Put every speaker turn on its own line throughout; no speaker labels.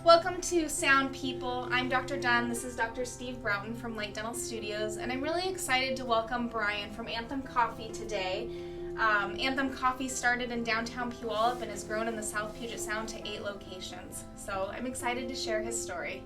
Welcome to Sound People. I'm Dr. Dunn. This is Dr. Steve Broughton from Light Dental Studios, and I'm really excited to welcome Bryan from Anthem Coffee today. Anthem Coffee started in downtown Puyallup and has grown in the South Puget Sound to 8 locations. So I'm excited to share his story.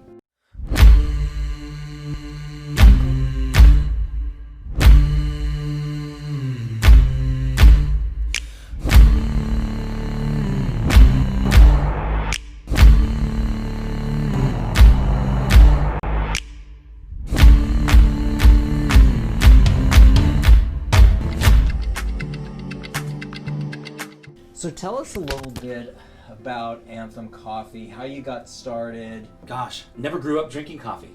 So tell us a little bit about Anthem Coffee, how you got started.
Gosh, never grew up drinking coffee.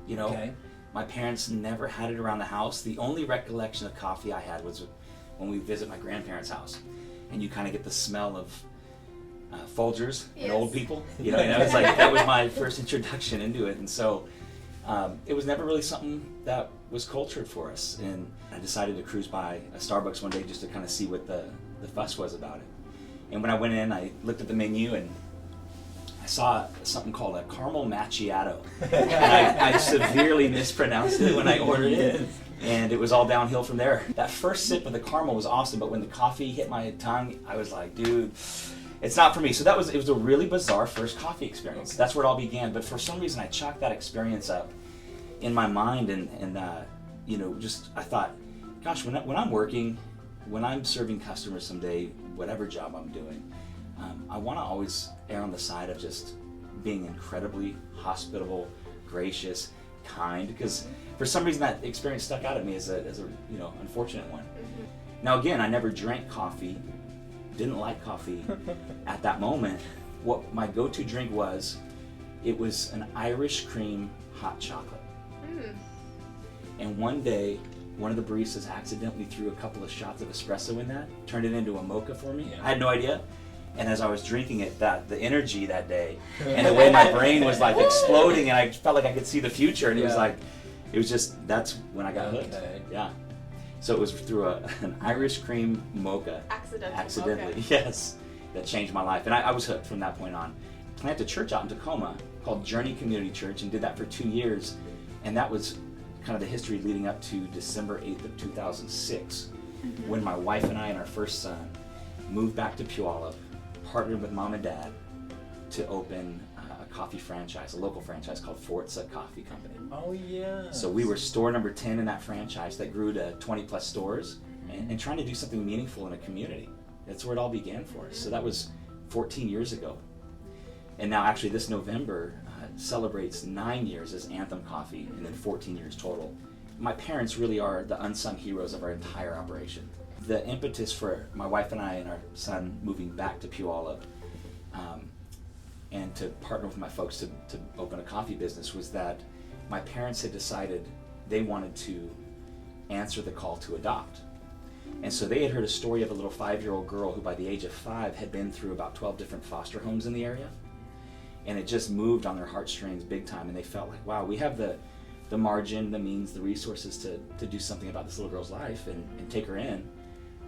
You know,
Okay.
my parents never had it around the house. The only recollection of coffee I had was when we visit my grandparents' house, and you kind of get the smell of Folgers and old people. You know, and it was like that was my first introduction into it, and so it was never really something that was cultured for us. And I decided to cruise by a Starbucks one day just to kind of see what the fuss was about it. And when I went in, I looked at the menu and I saw something called a caramel macchiato. And I severely mispronounced it when I ordered it. And it was all downhill from there. That first sip of the caramel was awesome, but when the coffee hit my tongue, I was like, dude, it's not for me. So it was a really bizarre first coffee experience. That's where it all began. But for some reason, I chalked that experience up in my mind and you know, just I thought, gosh, when I'm working, when I'm serving customers someday, whatever job I'm doing, I want to always err on the side of just being incredibly hospitable, gracious, kind, because for some reason that experience stuck out at me as a you know, unfortunate one. Now again, I never drank coffee, didn't like coffee at that moment. What my go-to drink was, it was an Irish cream hot chocolate. And one day, one of the baristas accidentally threw a couple of shots of espresso in that, turned it into a mocha for me. I had no idea. And as I was drinking it, the energy that day, and the way my brain was like exploding, and I felt like I could see the future, and it was just, that's when I got hooked. Yeah. So it was through an Irish cream mocha. Accidentally, mocha. Yes, that changed my life. And I was hooked from that point on. Planted a church out in Tacoma called Journey Community Church, and did that for 2 years. And that was kind of the history leading up to December 8th of 2006, when my wife and I and our first son moved back to Puyallup, partnered with mom and dad to open a coffee franchise, a local franchise called Forza Coffee Company.
Oh yeah.
So we were store number 10 in that franchise that grew to 20 plus stores, and trying to do something meaningful in a community. That's where it all began for us. So that was 14 years ago. And now actually this November celebrates 9 years as Anthem Coffee, and then 14 years total. My parents really are the unsung heroes of our entire operation. The impetus for my wife and I and our son moving back to Puyallup and to partner with my folks to open a coffee business was that my parents had decided they wanted to answer the call to adopt. And so they had heard a story of a little 5-year-old girl who by the age of 5 had been through about 12 different foster homes in the area. And it just moved on their heartstrings big time, and they felt like, wow, we have the margin, the means, the resources to do something about this little girl's life and take her in.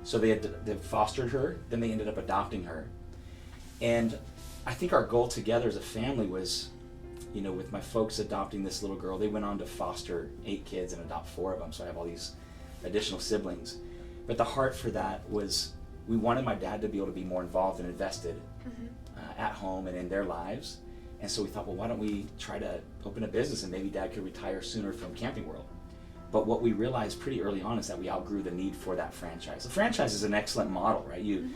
So they fostered her, then they ended up adopting her. And I think our goal together as a family was, you know, with my folks adopting this little girl, they went on to foster 8 kids and adopt 4 of them, so I have all these additional siblings. But the heart for that was, we wanted my dad to be able to be more involved and invested at home and in their lives. And so we thought, well, why don't we try to open a business and maybe Dad could retire sooner from Camping World. But what we realized pretty early on is that we outgrew the need for that franchise. The franchise is an excellent model, right? You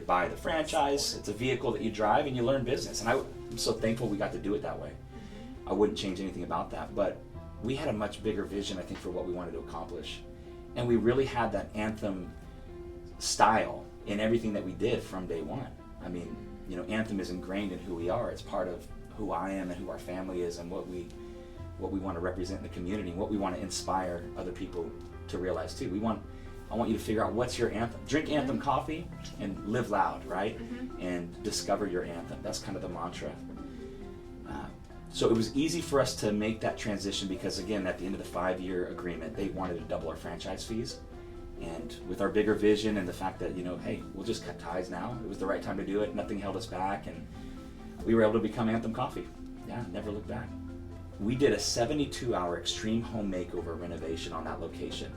buy the franchise, it's a vehicle that you drive and you learn business. And I'm so thankful we got to do it that way. I wouldn't change anything about that. But we had a much bigger vision, I think, for what we wanted to accomplish. And we really had that Anthem style in everything that we did from day one. I mean, you know, Anthem is ingrained in who we are. It's part of who I am and who our family is, and what we want to represent in the community, and what we want to inspire other people to realize too. I want you to figure out what's your anthem. Drink Anthem coffee and live loud, right? And discover your anthem. That's kind of the mantra. So it was easy for us to make that transition because, again, at the end of the 5-year agreement, they wanted to double our franchise fees. And with our bigger vision and the fact that, you know, hey, we'll just cut ties now. It was the right time to do it. Nothing held us back, and we were able to become Anthem Coffee. Yeah, never looked back. We did a 72-hour extreme home makeover renovation on that location,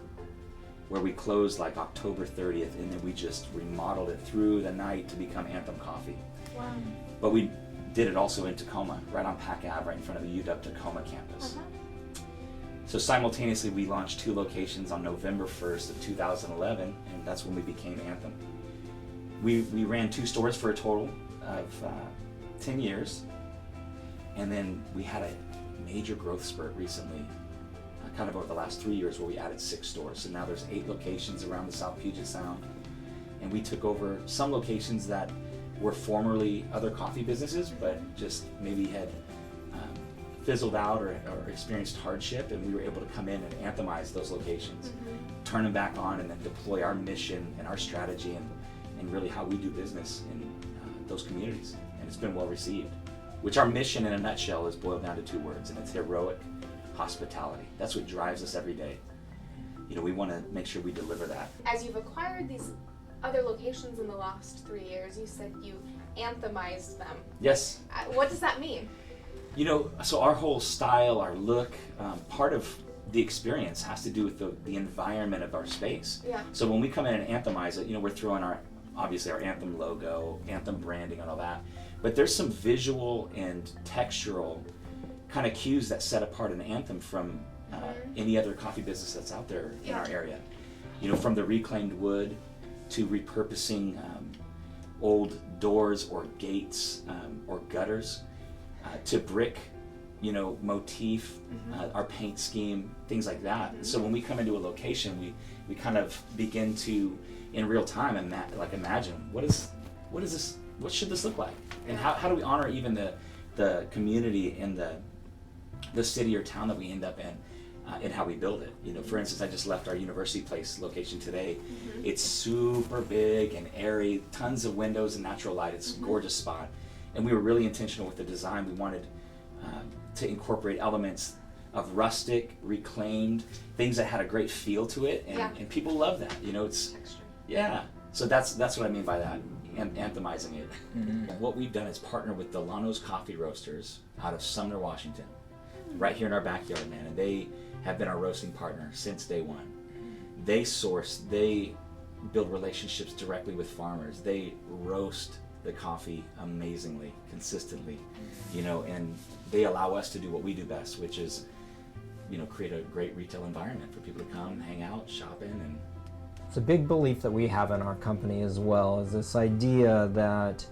where we closed like October 30th, and then we just remodeled it through the night to become Anthem Coffee.
Wow.
But we did it also in Tacoma, right on Pack Ave, right in front of the UW Tacoma campus. So simultaneously, we launched 2 locations on November 1st of 2011, and that's when we became Anthem. We ran 2 stores for a total of 10 years, and then we had a major growth spurt recently, kind of over the last 3 years, where we added 6 stores. So now there's 8 locations around the South Puget Sound, and we took over some locations that were formerly other coffee businesses, but just maybe had fizzled out or experienced hardship, and we were able to come in and anthemize those locations, turn them back on, and then deploy our mission and our strategy and really how we do business in those communities. And it's been well received, which our mission in a nutshell is boiled down to 2 words, and it's heroic hospitality. That's what drives us every day. You know, we want to make sure we deliver that.
As you've acquired these other locations in the last 3 years, you said you anthemized them.
Yes.
What does that mean?
You know, so our whole style, our look, part of the experience has to do with the environment of our space.
Yeah.
So when we come in and anthemize it, you know, we're throwing obviously our Anthem logo, Anthem branding and all that, but there's some visual and textural kind of cues that set apart an Anthem from any other coffee business that's out there in our area. You know, from the reclaimed wood to repurposing old doors or gates or gutters, to brick, you know, motif, our paint scheme, things like that. So when we come into a location, we kind of begin to, in real time, imagine what should this look like, and how do we honor even the community and the city or town that we end up in, and how we build it. You know, for instance, I just left our University Place location today. It's super big and airy, tons of windows and natural light. It's a gorgeous spot. And we were really intentional with the design. We wanted to incorporate elements of rustic, reclaimed, things that had a great feel to it, and people love that. You know, it's
Texture.
Yeah. So that's what I mean by that, anthemizing it. What we've done is partner with Delano's Coffee Roasters out of Sumner, Washington, right here in our backyard, man. And they have been our roasting partner since day one. They build relationships directly with farmers. They roast the coffee amazingly, consistently, you know, and they allow us to do what we do best, which is, you know, create a great retail environment for people to come, hang out, shop in. And
it's a big belief that we have in our company as well, is this idea that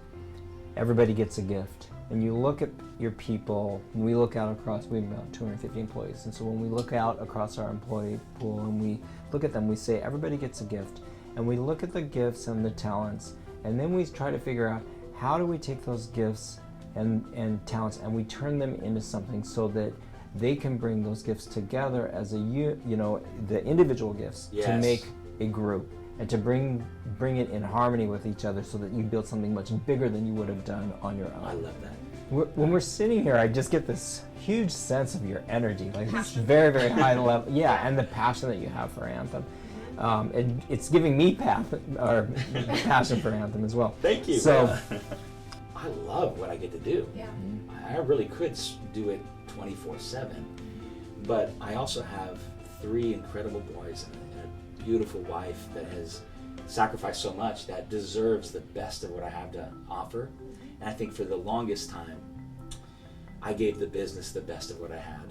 everybody gets a gift. And you look at your people, when we look out across, we have about 250 employees, and so when we look out across our employee pool and we look at them, we say everybody gets a gift. And we look at the gifts and the talents, and then we try to figure out how do we take those gifts and talents and we turn them into something so that they can bring those gifts together as the individual gifts to make a group and to bring it in harmony with each other so that you build something much bigger than you would have done on your own.
I love that.
When we're sitting here, I just get this huge sense of your energy, like this very, very high level, and the passion that you have for Anthem. And it's giving me passion for Anthem as well.
Thank you.
So,
I love what I get to do.
Yeah.
I really could do it 24/7, but I also have 3 incredible boys and a beautiful wife that has sacrificed so much, that deserves the best of what I have to offer. And I think for the longest time, I gave the business the best of what I had.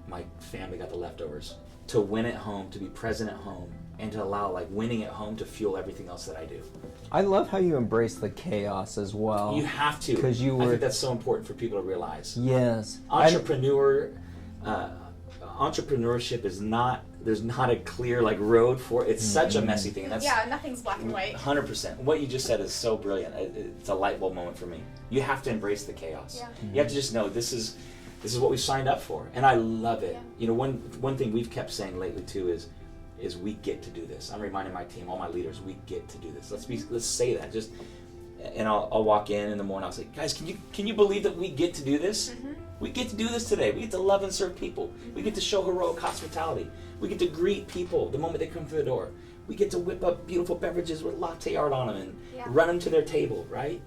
My family got the leftovers. To win at home, to be present at home, and to allow winning at home to fuel everything else that I do.
I love how you embrace the chaos as well.
You have to.
Because I
think that's so important for people to realize.
Yes.
Entrepreneurship is not, there's not a clear road for it. It's such a messy thing. And that's
Nothing's black and white.
100%. What you just said is so brilliant. It's a light bulb moment for me. You have to embrace the chaos.
Yeah.
You have to just know this is what we signed up for, and I love it.
Yeah.
You know, one thing we've kept saying lately too is we get to do this. I'm reminding my team, all my leaders, we get to do this. Let's say that. And I'll walk in the morning. I'll say, guys, can you believe that we get to do this?
Mm-hmm.
We get to do this today. We get to love and serve people. We get to show heroic hospitality. We get to greet people the moment they come through the door. We get to whip up beautiful beverages with latte art on them and run them to their table, right?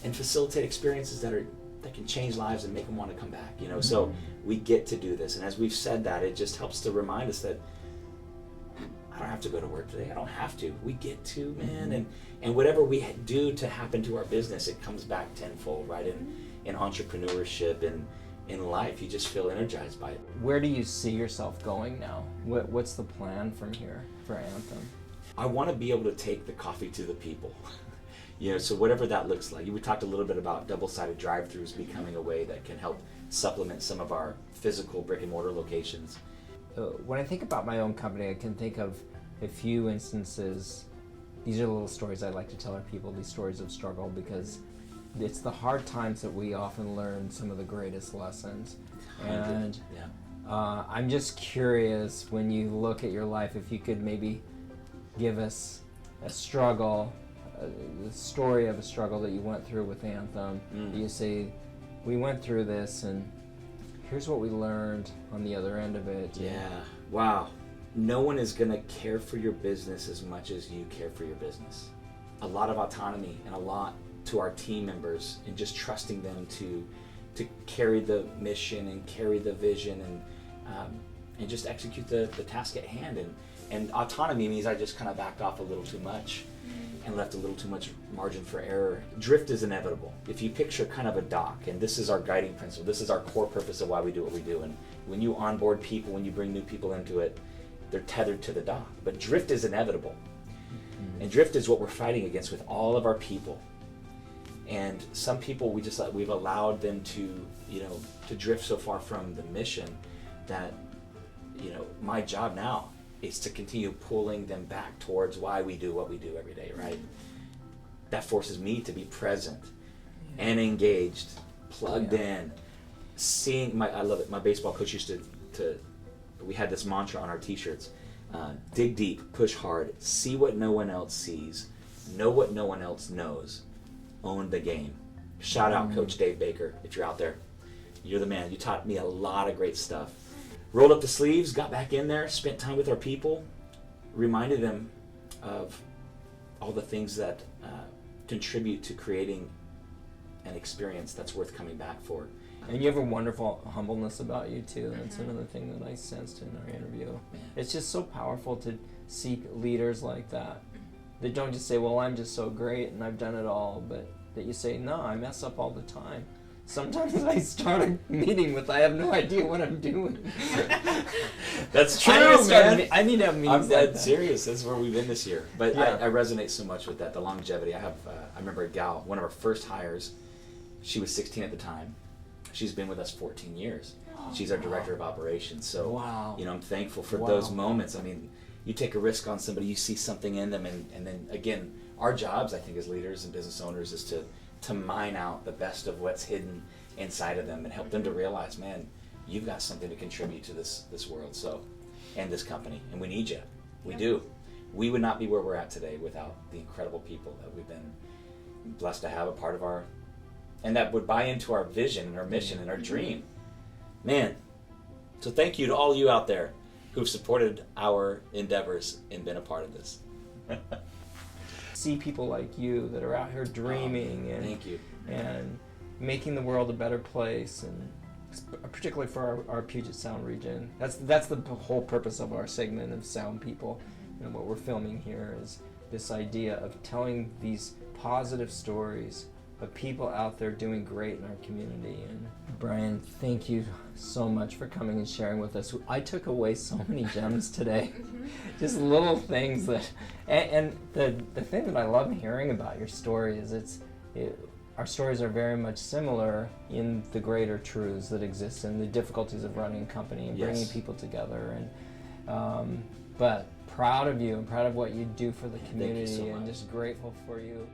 And facilitate experiences that are that can change lives and make them want to come back, you know. So we get to do this, and as we've said that, it just helps to remind us that I don't have to go to work today. I don't have to. We get to, man, and whatever we do to happen to our business, it comes back tenfold, right? In entrepreneurship and in life, you just feel energized by it.
Where do you see yourself going now? What's the plan from here for Anthem?
I want to be able to take the coffee to the people. You know, so whatever that looks like. We talked a little bit about double-sided drive-thrus becoming a way that can help supplement some of our physical brick-and-mortar locations.
When I think about my own company, I can think of a few instances. These are the little stories I like to tell our people, these stories of struggle, because it's the hard times that we often learn some of the greatest lessons. And I'm just curious, when you look at your life, if you could maybe give us a struggle, the story of a struggle that you went through with Anthem. You say, we went through this and here's what we learned on the other end of it.
Yeah, wow. No one is gonna care for your business as much as you care for your business. A lot of autonomy and a lot to our team members, and just trusting them to carry the mission and carry the vision and just execute the task at hand. And autonomy means I just kind of backed off a little too much and left a little too much margin for error. Drift is inevitable. If you picture kind of a dock, and this is our guiding principle, this is our core purpose of why we do what we do. And when you onboard people, when you bring new people into it, they're tethered to the dock. But drift is inevitable. And drift is what we're fighting against with all of our people. And some people, we've allowed them to, to drift so far from the mission that, my job now is to continue pulling them back towards why we do what we do every day, right? That forces me to be present and engaged, plugged in, seeing I love it. My baseball coach used to we had this mantra on our t-shirts, dig deep, push hard, see what no one else sees, know what no one else knows, own the game. Shout out Coach Dave Baker, if you're out there. You're the man. You taught me a lot of great stuff. Rolled up the sleeves, got back in there, spent time with our people, reminded them of all the things that contribute to creating an experience that's worth coming back for.
And you have a wonderful humbleness about you too. That's another thing that I sensed in our interview. It's just so powerful to see leaders like that don't just say, well, I'm just so great and I've done it all, but that you say, no, I mess up all the time. Sometimes I start a meeting with, I have no idea what I'm doing.
That's true, man.
I need to have meetings.
I'm dead serious. That's where we've been this year. But
yeah.
I resonate so much with that, the longevity. I remember a gal, one of our first hires, she was 16 at the time. She's been with us 14 years. She's our director of operations. So, I'm thankful for those moments. I mean, you take a risk on somebody, you see something in them, and then again, our jobs, I think, as leaders and business owners is to mine out the best of what's hidden inside of them and help them to realize, man, you've got something to contribute to this world, and this company, and we need you. We do. We would not be where we're at today without the incredible people that we've been blessed to have a part of our, and that would buy into our vision and our mission and our dream. Man, so thank you to all you out there who've supported our endeavors and been a part of this.
See people like you that are out here dreaming and making the world a better place, and particularly for our Puget Sound region. That's the whole purpose of our segment of Sound People. What we're filming here is this idea of telling these positive stories of people out there doing great in our community. And Bryan, thank you so much for coming and sharing with us. I took away so many gems today. Just little things that, and the thing that I love hearing about your story is our stories are very much similar in the greater truths that exist in the difficulties of running a company and bringing people together. And but proud of you and proud of what you do for the community, and just grateful for you.